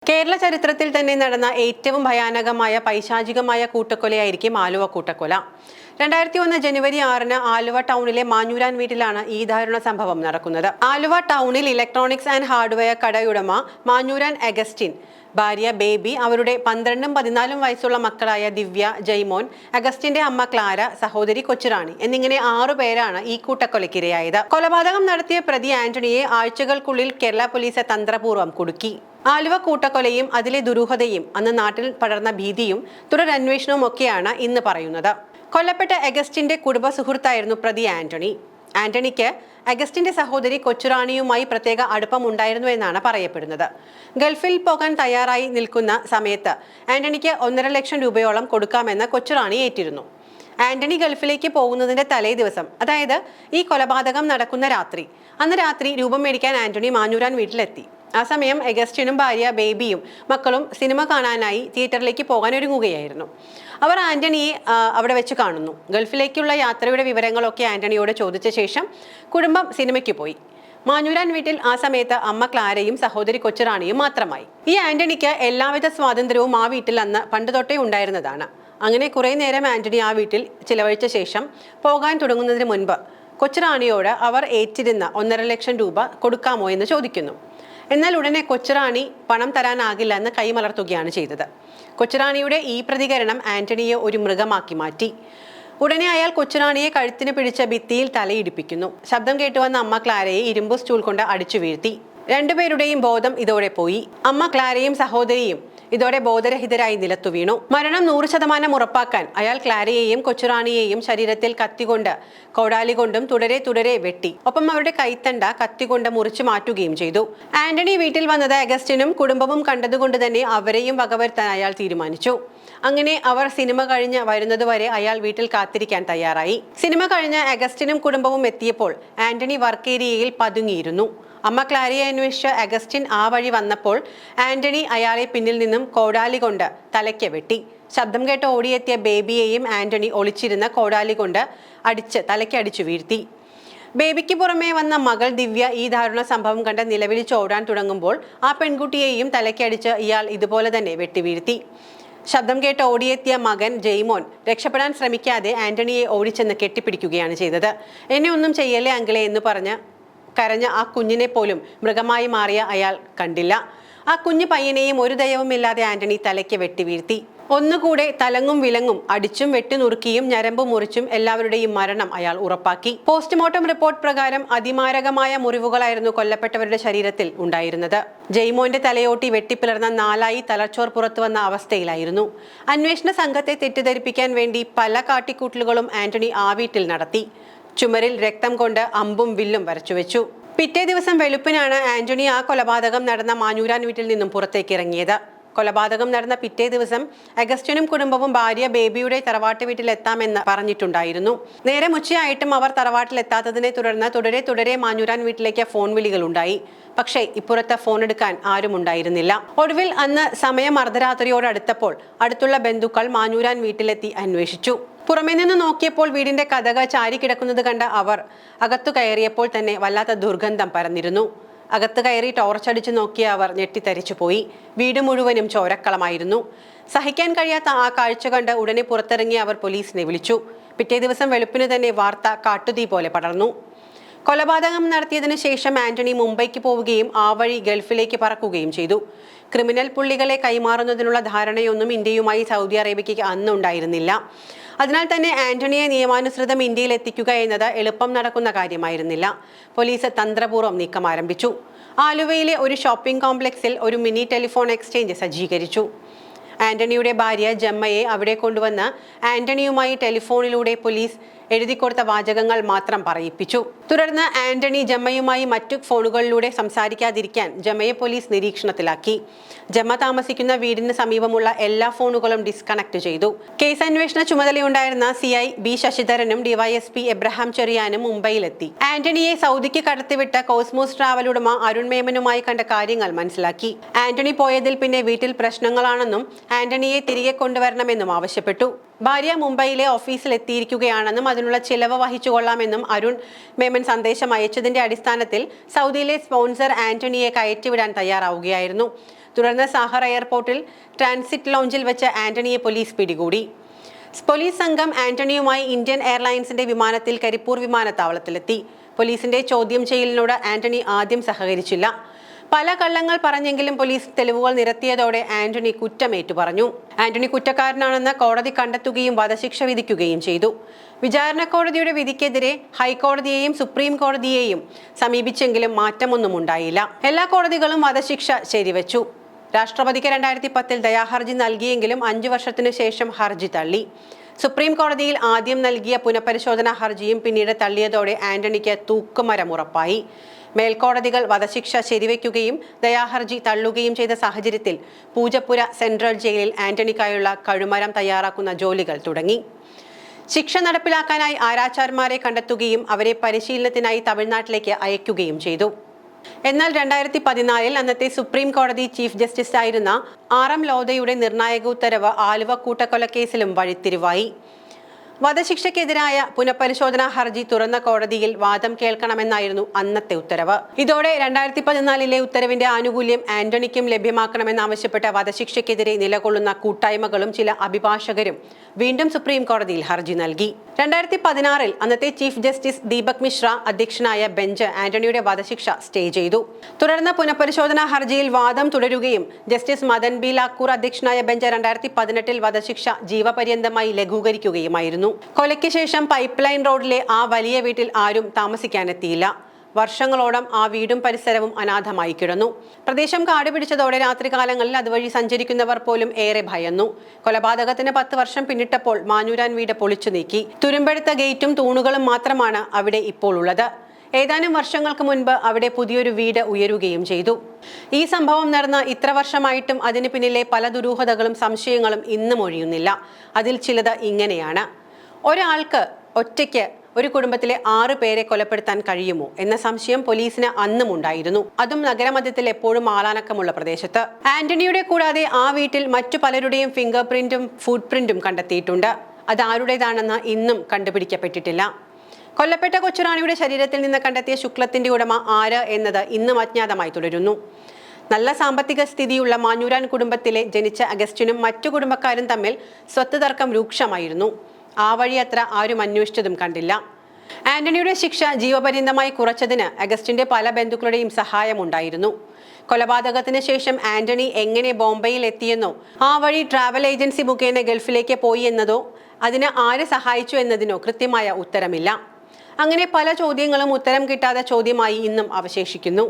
കേരള ചരിത്രത്തിൽ തന്നെ നടന്ന ഏറ്റവും ഭയാനകമായ പൈശാചികമായ കൂട്ടക്കൊലയായിരിക്കും ആലുവ കൂട്ടക്കൊല. 2001 ജനുവരി 6-ന് ആലുവ ടൗണിലെ മാഞ്ഞൂരാൻ വീട്ടിലാണ് ഈ ദാരുണ സംഭവം നടക്കുന്നത്. ആലുവ ടൗണിൽ ഇലക്ട്രോണിക്സ് ആൻഡ് ഹാർഡ്വെയർ കടയുടമ മാഞ്ഞൂരാൻ അഗസ്റ്റിൻ, ഭാര്യ ബേബി, അവരുടെ 12ഉം 14ഉം വയസ്സുള്ള മക്കളായ ദിവ്യ, ജയ്മോൻ, അഗസ്റ്റിന്റെ അമ്മ ക്ലാര, സഹോദരി കൊച്ചുറാണി എന്നിങ്ങനെ 6 പേരാണ് ഈ കൂട്ടക്കൊലയ്ക്കിരയായത്. കൊലപാതകം നടത്തിയ പ്രതി ആന്റണിയെ ആഴ്ചകൾക്കുള്ളിൽ കേരള പോലീസ് തന്ത്രപൂർവ്വം കുടുക്കി. ആലുവ കൂട്ടക്കൊലയും അതിലെ ദുരൂഹതയും അന്ന് നാട്ടിൽ പടർന്ന ഭീതിയും തുടരന്വേഷണവും ഒക്കെയാണ് ഇന്ന് പറയുന്നത്. കൊല്ലപ്പെട്ട അഗസ്റ്റിന്റെ കുടുംബ സുഹൃത്തായിരുന്നു പ്രതി ആന്റണി. ആന്റണിക്ക് അഗസ്റ്റിന്റെ സഹോദരി കൊച്ചുറാണിയുമായി പ്രത്യേക അടുപ്പമുണ്ടായിരുന്നു എന്നാണ് പറയപ്പെടുന്നത്. ഗൾഫിൽ പോകാൻ തയ്യാറായി നിൽക്കുന്ന സമയത്ത് ആന്റണിക്ക് 1.5 ലക്ഷം രൂപയോളം കൊടുക്കാമെന്ന് കൊച്ചുറാണി ഏറ്റിരുന്നു. ആന്റണി ഗൾഫിലേക്ക് പോകുന്നതിന്റെ തലേ ദിവസം, അതായത് ഈ കൊലപാതകം നടക്കുന്ന രാത്രി, അന്ന് രാത്രി രൂപം മേടിക്കാൻ ആന്റണി മാഞ്ഞൂരാൻ വീട്ടിലെത്തി. ആ സമയം അഗസ്റ്റിനും ഭാര്യ ബേബിയും മക്കളും സിനിമ കാണാനായി തിയേറ്ററിലേക്ക് പോകാൻ ഒരുങ്ങുകയായിരുന്നു. അവർ ആന്റണിയെ അവിടെ വെച്ച് കാണുന്നു. ഗൾഫിലേക്കുള്ള യാത്രയുടെ വിവരങ്ങളൊക്കെ ആന്റണിയോട് ചോദിച്ച ശേഷം കുടുംബം സിനിമയ്ക്ക് പോയി. മാഞ്ഞൂരാൻ വീട്ടിൽ ആ സമയത്ത് അമ്മ ക്ലാരയും സഹോദരി കൊച്ചുറാണിയും മാത്രമായി. ഈ ആന്റണിക്ക് എല്ലാവിധ സ്വാതന്ത്ര്യവും ആ വീട്ടിൽ അന്ന് പണ്ട് തൊട്ടേ ഉണ്ടായിരുന്നതാണ്. അങ്ങനെ കുറെ നേരം ആന്റണി ആ വീട്ടിൽ ചിലവഴിച്ച ശേഷം പോകാൻ തുടങ്ങുന്നതിന് മുൻപ് കൊച്ചുറാണിയോട് അവർ ഏറ്റിരുന്ന 1.5 ലക്ഷം രൂപ കൊടുക്കാമോ എന്ന് ചോദിക്കുന്നു. എന്നാൽ ഉടനെ കൊച്ചുറാണി പണം തരാനാകില്ല എന്ന് കൈമലർത്തുകയാണ് ചെയ്തത്. കൊച്ചുറാണിയുടെ ഈ പ്രതികരണം ആന്റണിയെ ഒരു മൃഗമാക്കി മാറ്റി. ഉടനെ അയാൾ കൊച്ചുറാണിയെ കഴുത്തിന് പിടിച്ച ഭിത്തിയിൽ തലയിടിപ്പിക്കുന്നു. ശബ്ദം കേട്ടുവന്ന അമ്മ ക്ലാരയെ ഇരുമ്പ് സ്റ്റൂൾ കൊണ്ട് അടിച്ചു വീഴ്ത്തി. രണ്ടുപേരുടെയും ബോധം ഇതോടെ പോയി. അമ്മ ക്ലാരയും സഹോദരിയും ഇതോടെ ബോധരഹിതരായി നിലത്തു വീണു. മരണം 100% ഉറപ്പാക്കാൻ അയാൾ ക്ലാരയെയും കൊച്ചുറാണിയെയും ശരീരത്തിൽ കത്തികൊണ്ട് കോടാലി കൊണ്ടും തുടരെ വെട്ടി. ഒപ്പം അവരുടെ കൈത്തണ്ട കത്തികൊണ്ട് മുറിച്ചു മാറ്റുകയും ചെയ്തു. ആന്റണി വീട്ടിൽ വന്നത് അഗസ്റ്റിനും കുടുംബവും കണ്ടതുകൊണ്ട് തന്നെ അവരെയും വകവരുത്താൻ അയാൾ തീരുമാനിച്ചു. അങ്ങനെ അവർ സിനിമ കഴിഞ്ഞ് വരുന്നതുവരെ അയാൾ വീട്ടിൽ കാത്തിരിക്കാൻ തയ്യാറായി. സിനിമ കഴിഞ്ഞ് അഗസ്റ്റിനും കുടുംബവും എത്തിയപ്പോൾ ആന്റണി വർക്ക് ഏരിയയിൽ പതുങ്ങിയിരുന്നു. അമ്മ ക്ലാരയെ അന്വേഷിച്ച് അഗസ്റ്റിൻ ആ വഴി വന്നപ്പോൾ ആന്റണി അയാളെ പിന്നിൽ നിന്നും കോടാലി കൊണ്ട് തലയ്ക്ക് വെട്ടി. ശബ്ദം കേട്ട് ഓടിയെത്തിയ ബേബിയെയും ആന്റണി ഒളിച്ചിരുന്ന കോടാലി കൊണ്ട് തലയ്ക്ക് അടിച്ചു വീഴ്ത്തി. ബേബിക്ക് പുറമെ വന്ന മകൾ ദിവ്യ ഈ ദാരുണ സംഭവം കണ്ട് നിലവിളിച്ചോടാൻ തുടങ്ങുമ്പോൾ ആ പെൺകുട്ടിയെയും തലയ്ക്കടിച്ച് ഇയാൾ ഇതുപോലെ തന്നെ വെട്ടി വീഴ്ത്തി. ശബ്ദം കേട്ട് ഓടിയെത്തിയ മകൻ ജയ്മോൻ രക്ഷപ്പെടാൻ ശ്രമിക്കാതെ ആന്റണിയെ ഓടിച്ചെന്ന് കെട്ടിപ്പിടിക്കുകയാണ് ചെയ്തത്. എന്നെ ഒന്നും ചെയ്യല്ലേ അങ്കിളെ എന്ന് പറഞ്ഞ് കരഞ്ഞ ആ കുഞ്ഞിനെ പോലും മൃഗമായി മാറിയ അയാൾ കണ്ടില്ല. ആ കുഞ്ഞു പയ്യനെയും ഒരു ദയവുമില്ലാതെ ആന്റണി തലയ്ക്ക് വെട്ടി വീഴ്ത്തി. ഒന്നുകൂടെ തലങ്ങും വിലങ്ങും അടിച്ചും വെട്ടിനുറുക്കിയും ഞരമ്പ് മുറിച്ചും എല്ലാവരുടെയും മരണം അയാൾ ഉറപ്പാക്കി. പോസ്റ്റ്മോർട്ടം റിപ്പോർട്ട് പ്രകാരം അതിമാരകമായ മുറിവുകളായിരുന്നു കൊല്ലപ്പെട്ടവരുടെ ശരീരത്തിൽ ഉണ്ടായിരുന്നത്. ജയ്മോന്റെ തലയോട്ടി വെട്ടിപ്പിളർന്ന 4 തലച്ചോർ പുറത്തു വന്ന അവസ്ഥയിലായിരുന്നു. അന്വേഷണ സംഘത്തെ തെറ്റിദ്ധരിപ്പിക്കാൻ വേണ്ടി പല കാട്ടിക്കൂട്ടലുകളും ആന്റണി ആ വീട്ടിൽ നടത്തി. ചുമരിൽ രക്തം കൊണ്ട് അമ്പും വില്ലും വരച്ചുവെച്ചു. പിറ്റേ ദിവസം വെളുപ്പിനാണ് ആന്റണി ആ കൊലപാതകം നടന്ന മാഞ്ഞൂരാൻ വീട്ടിൽ നിന്നും പുറത്തേക്ക് ഇറങ്ങിയത്. കൊലപാതകം നടന്ന പിറ്റേ ദിവസം അഗസ്റ്റിനും കുടുംബവും ഭാര്യ ബേബിയുടെ തറവാട്ട് വീട്ടിൽ എത്താമെന്ന് പറഞ്ഞിട്ടുണ്ടായിരുന്നു. നേരെ ഉച്ചയായിട്ടും അവർ തറവാട്ടിൽ എത്താത്തതിനെ തുടർന്ന് തുടരെ മാഞ്ഞൂരാൻ വീട്ടിലേക്ക് ഫോൺ വിളികൾ ഉണ്ടായി. പക്ഷേ ഇപ്പുറത്ത് ഫോൺ എടുക്കാൻ ആരും ഉണ്ടായിരുന്നില്ല. ഒടുവിൽ അന്ന് സമയം അർദ്ധരാത്രിയോടടുത്തപ്പോൾ അടുത്തുള്ള ബന്ധുക്കൾ മാഞ്ഞൂരാൻ വീട്ടിലെത്തി അന്വേഷിച്ചു. പുറമേ നിന്ന് നോക്കിയപ്പോൾ വീടിന്റെ കതക് ചാരിക്കിടക്കുന്നത് കണ്ട അവർ അകത്തു കയറിയപ്പോൾ തന്നെ വല്ലാത്ത ദുർഗന്ധം പരന്നിരുന്നു. അകത്ത് കയറി ടോർച്ചടിച്ചു നോക്കിയ അവർ ഞെട്ടിത്തരിച്ചു പോയി. വീട് മുഴുവനും ചോരക്കളമായിരുന്നു. സഹിക്കാൻ കഴിയാത്ത ആ കാഴ്ച കണ്ട് ഉടനെ പുറത്തിറങ്ങി അവർ പോലീസിനെ വിളിച്ചു. പിറ്റേ ദിവസം വെളുപ്പിന് തന്നെ വാർത്ത കാട്ടുതീ പോലെ പടർന്നു. കൊലപാതകം നടത്തിയതിനു ശേഷം ആന്റണി മുംബൈക്ക് പോവുകയും ആ വഴി ഗൾഫിലേക്ക് പറക്കുകയും ചെയ്തു. ക്രിമിനൽ പുള്ളികളെ കൈമാറുന്നതിനുള്ള ധാരണയൊന്നും ഇന്ത്യയുമായി സൗദി അറേബ്യയ്ക്ക് അന്ന് ഉണ്ടായിരുന്നില്ല. അതിനാൽ തന്നെ ആന്റണിയെ നിയമാനുസൃതം ഇന്ത്യയിൽ എത്തിക്കുക എന്നത് എളുപ്പം നടക്കുന്ന കാര്യമായിരുന്നില്ല. പോലീസ് തന്ത്രപൂർവ്വം നീക്കം ആരംഭിച്ചു. ആലുവയിലെ ഒരു ഷോപ്പിംഗ് കോംപ്ലക്സിൽ ഒരു മിനി ടെലിഫോൺ എക്സ്ചേഞ്ച് സജ്ജീകരിച്ചു. ആന്റണിയുടെ ഭാര്യ ജമ്മയെ അവിടെ കൊണ്ടുവന്ന് ആന്റണിയുമായി ടെലിഫോണിലൂടെ പോലീസ് എഴുതിക്കൊടുത്ത വാചകങ്ങൾ മാത്രം പറയിപ്പിച്ചു. തുടർന്ന് ആന്റണി ജമ്മയുമായി മറ്റു ഫോണുകളിലൂടെ സംസാരിക്കാതിരിക്കാൻ ജമ്മയെ പോലീസ് നിരീക്ഷണത്തിലാക്കി. ജമ്മ താമസിക്കുന്ന വീടിന് സമീപമുള്ള എല്ലാ ഫോണുകളും ഡിസ്കണക്ട് ചെയ്തു. കേസ് അന്വേഷണ ചുമതലയുണ്ടായിരുന്ന CI B ശശിധരനും DYSP എബ്രഹാം ചെറിയാനും മുംബൈയിലെത്തി. ആന്റണിയെ സൗദിക്ക് കടത്തിവിട്ട കോസ്മോസ് ട്രാവൽ ഉടമ അരുൺ മേമനുമായി കണ്ട കാര്യങ്ങൾ മനസ്സിലാക്കി. ആന്റണി പോയതിൽ പിന്നെ വീട്ടിൽ പ്രശ്നങ്ങളാണെന്നും ആന്റണിയെ തിരികെ കൊണ്ടുവരണമെന്നും ആവശ്യപ്പെട്ടു. ഭാര്യ മുംബൈയിലെ ഓഫീസിൽ എത്തിയിരിക്കുകയാണെന്നും അതിനുള്ള ചിലവ് വഹിച്ചുകൊള്ളാമെന്നും അരുൺ മേമൻ സന്ദേശം അയച്ചതിന്റെ അടിസ്ഥാനത്തിൽ സൗദിയിലെ സ്പോൺസർ ആന്റണിയെ കയറ്റിവിടാൻ തയ്യാറാവുകയായിരുന്നു. തുടർന്ന് സാഹർ എയർപോർട്ടിൽ ട്രാൻസിറ്റ് ലോഞ്ചിൽ വെച്ച് ആന്റണിയെ പോലീസ് പിടികൂടി. പോലീസ് സംഘം ആന്റണിയുമായി ഇന്ത്യൻ എയർലൈൻസിന്റെ വിമാനത്തിൽ കരിപ്പൂർ വിമാനത്താവളത്തിലെത്തി. പോലീസിന്റെ ചോദ്യം ചെയ്യലിനോട് ആന്റണി ആദ്യം സഹകരിച്ചില്ല. പല കള്ളങ്ങൾ പറഞ്ഞെങ്കിലും പോലീസ് തെളിവുകൾ നിരത്തിയതോടെ ആന്റണി കുറ്റമേറ്റു പറഞ്ഞു. ആന്റണി കുറ്റക്കാരനാണെന്ന് കോടതി കണ്ടെത്തുകയും വധശിക്ഷ വിധിക്കുകയും ചെയ്തു. വിചാരണ കോടതിയുടെ വിധിക്കെതിരെ ഹൈക്കോടതിയെയും സുപ്രീം കോടതിയെയും സമീപിച്ചെങ്കിലും മാറ്റമൊന്നും ഉണ്ടായില്ല. എല്ലാ കോടതികളും വധശിക്ഷ ശരിവെച്ചു. രാഷ്ട്രപതിക്ക് 2010 ദയാഹർജി നൽകിയെങ്കിലും 5 വർഷത്തിനു ശേഷം ഹർജി തള്ളി. സുപ്രീം കോടതിയിൽ ആദ്യം നൽകിയ പുനഃപരിശോധനാ ഹർജിയും പിന്നീട് തള്ളിയതോടെ ആന്റണിക്ക് തൂക്കുമരം ഉറപ്പായി. മേൽക്കോടതികൾ വധശിക്ഷ ശരിവെക്കുകയും ദയാഹർജി തള്ളുകയും ചെയ്ത സാഹചര്യത്തിൽ പൂജപ്പുര സെൻട്രൽ ജയിലിൽ ആന്റണിക്കായുള്ള കഴുമരം തയ്യാറാക്കുന്ന ജോലികൾ തുടങ്ങി. ശിക്ഷ നടപ്പിലാക്കാനായി ആരാച്ചാർമാരെ കണ്ടെത്തുകയും അവരെ പരിശീലനത്തിനായി തമിഴ്നാട്ടിലേക്ക് അയക്കുകയും ചെയ്തു. എന്നാൽ 2014 അന്നത്തെ സുപ്രീം കോടതി ചീഫ് ജസ്റ്റിസ് ആയിരുന്ന RM ലോധയുടെ നിർണായക ഉത്തരവ് ആലുവ കൂട്ടക്കൊലക്കേസിലും വഴിത്തിരിവായി. വധശിക്ഷയ്ക്കെതിരായ പുനഃപരിശോധനാ ഹർജി തുറന്ന കോടതിയിൽ വാദം കേൾക്കണമെന്നായിരുന്നു അന്നത്തെ ഉത്തരവ്. ഇതോടെ 2014 ഉത്തരവിന്റെ ആനുകൂല്യം ആന്റണിക്കും ലഭ്യമാക്കണമെന്നാവശ്യപ്പെട്ട വധശിക്ഷയ്ക്കെതിരെ നിലകൊള്ളുന്ന കൂട്ടായ്മകളും ചില അഭിഭാഷകരും വീണ്ടും സുപ്രീം കോടതിയിൽ ഹർജി നൽകി. 2016 അന്നത്തെ ചീഫ് ജസ്റ്റിസ് ദീപക് മിശ്ര അധ്യക്ഷനായ ബെഞ്ച് ആന്റണിയുടെ വധശിക്ഷ സ്റ്റേ ചെയ്തു. തുടർന്ന് പുനഃപരിശോധനാ ഹർജിയിൽ വാദം തുടരുകയും ജസ്റ്റിസ് മദൻ ബി ലാക്കൂർ അധ്യക്ഷനായ ബെഞ്ച് 2018 വധശിക്ഷ ജീവപര്യന്തമായി ലഘൂകരിക്കുകയുമായിരുന്നു. കൊലയ്ക്ക് ശേഷം പൈപ്പ് ലൈൻ റോഡിലെ ആ വലിയ വീട്ടിൽ ആരും താമസിക്കാനെത്തിയില്ല. വർഷങ്ങളോളം ആ വീടും പരിസരവും അനാഥമായി കിടന്നു. പ്രദേശം കാടുപിടിച്ചതോടെ രാത്രികാലങ്ങളിൽ അതുവഴി സഞ്ചരിക്കുന്നവർ പോലും ഏറെ ഭയന്നു. കൊലപാതകത്തിന് 10 വർഷം പിന്നിട്ടപ്പോൾ മാഞ്ഞൂരാൻ വീട് പൊളിച്ചു നീക്കി. തുരുമ്പെടുത്ത ഗേറ്റും തൂണുകളും മാത്രമാണ് അവിടെ ഇപ്പോൾ ഉള്ളത്. ഏതാനും വർഷങ്ങൾക്ക് മുൻപ് അവിടെ പുതിയൊരു വീട് ഉയരുകയും ചെയ്തു. ഈ സംഭവം നടന്ന ഇത്ര വർഷമായിട്ടും അതിന് പിന്നിലെ പല ദുരൂഹതകളും സംശയങ്ങളും ഇന്നും ഒഴിയുന്നില്ല. അതിൽ ചിലത് ഇങ്ങനെയാണ്. ഒരാൾക്ക് ഒറ്റയ്ക്ക് ഒരു കുടുംബത്തിലെ 6 പേരെ കൊലപ്പെടുത്താൻ കഴിയുമോ എന്ന സംശയം പോലീസിന് അന്നും ഉണ്ടായിരുന്നു. അതും നഗരമധ്യത്തിൽ എപ്പോഴും ആളാനക്കമുള്ള പ്രദേശത്ത്. ആന്റണിയുടെ കൂടാതെ ആ വീട്ടിൽ മറ്റു പലരുടെയും ഫിംഗർ പ്രിന്റും ഫുട് പ്രിന്റും കണ്ടെത്തിയിട്ടുണ്ട്. അത് ആരുടേതാണെന്ന് ഇന്നും കണ്ടുപിടിക്കപ്പെട്ടിട്ടില്ല. കൊല്ലപ്പെട്ട കൊച്ചുറാണിയുടെ ശരീരത്തിൽ നിന്ന് കണ്ടെത്തിയ ശുക്ലത്തിന്റെ ഉടമ ആര് എന്നത് ഇന്നും അജ്ഞാതമായി തുടരുന്നു. നല്ല സാമ്പത്തിക സ്ഥിതിയുള്ള മാഞ്ഞൂരാൻ കുടുംബത്തിലെ ജനിച്ച അഗസ്റ്റിനും മറ്റു കുടുംബക്കാരും തമ്മിൽ സ്വത്ത് തർക്കം രൂക്ഷമായിരുന്നു. ആ വഴി അത്ര ആരും അന്വേഷിച്ചതും കണ്ടില്ല. ആന്റണിയുടെ ശിക്ഷ ജീവപര്യന്തമായി കുറച്ചതിന് അഗസ്റ്റിന്റെ പല ബന്ധുക്കളുടെയും സഹായമുണ്ടായിരുന്നു. കൊലപാതകത്തിന് ശേഷം ആന്റണി എങ്ങനെ ബോംബെയിൽ എത്തിയെന്നോ ആ വഴി ട്രാവൽ ഏജൻസി മുഖേന ഗൾഫിലേക്ക് പോയി എന്നതോ അതിന് ആര് സഹായിച്ചു എന്നതിനോ കൃത്യമായ ഉത്തരമില്ല. അങ്ങനെ പല ചോദ്യങ്ങളും ഉത്തരം കിട്ടാതെ ചോദ്യമായി ഇന്നും അവശേഷിക്കുന്നു.